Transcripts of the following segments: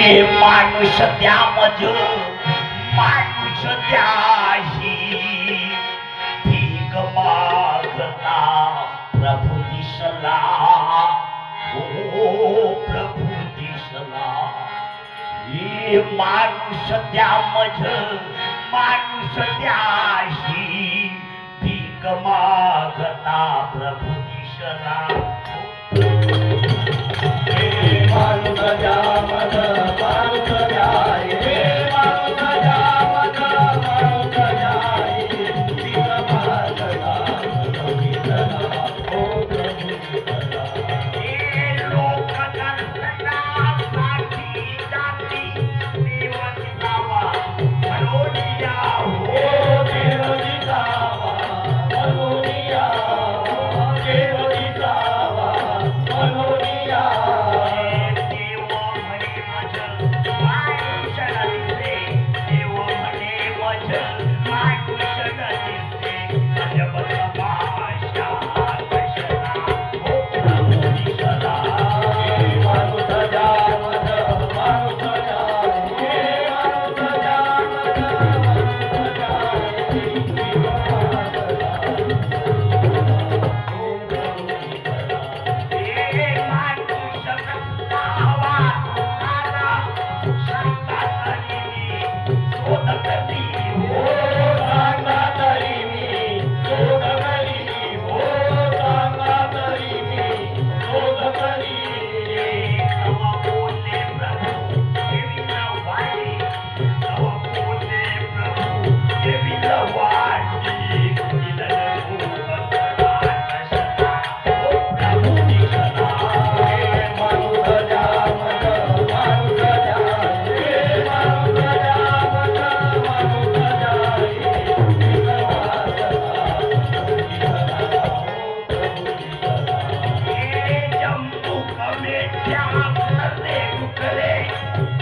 माणूस द्या मज माणूस द्याही भीक मागता प्रभू दिसला ओ प्रभू दिसला हे माणूस द्या मज माणूस द्याही भीक मागता प्रभू दिसला माणूस द्या मज माणूस द्या हे माणूस द्या मज माणूस द्या भीक मागता प्रभू दिसला ओ प्रभू दिसला हे लोक दर्शनासाठी जाती देव दिसावा म्हणून या हो देव दिसावा म्हणून या देव दिसावा म्हणून या देव म्हणे मज माणूस दिसते देव म्हणे मज माणूस दिसते अजब तमाशा कशा हो प्रभू दिसला माणूस द्या मज माणूस द्या हे माणूस द्या मज माणूस द्या हे माणूस कसावा आला सांगा तरी मी शोध करी हो सांगा तरी मी शोध करी हो सांगा तरी मी शोध करी नवा बोलले प्रभू देवी वाणी नवा बोलले प्रभू देवी वाणी दिलन बसला कशा ओ प्रभू दिसला हे माणूस द्या मज माणूस द्या हे माणूस द्या मज माणूस द्या भीक मागता हे जम्मू कमेट्या करते कुकले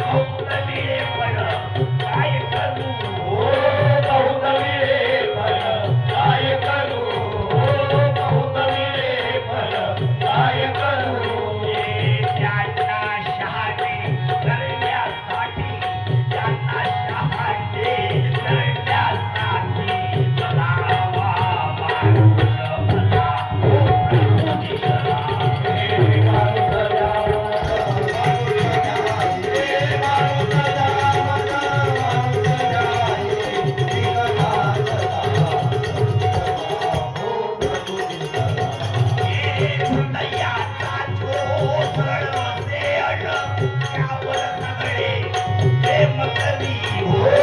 बहुत मिळे पण काय करू हो बहुत मिळे पण काय करू हो बहुत मिळे पण काय करू त्यांना शहाणे करण्यासाठी त्यांना शहाणे करण्यासाठी बलावा माणूस भला ओ प्रभू दिसला हे माणूस द्या मज माणूस द्या हे माणूस द्या मज माणूस द्या भीक मागता ओ प्रभू दिसला हे हृदयाचा जो सरळ असेल त्यावर सगळे प्रेम करी हो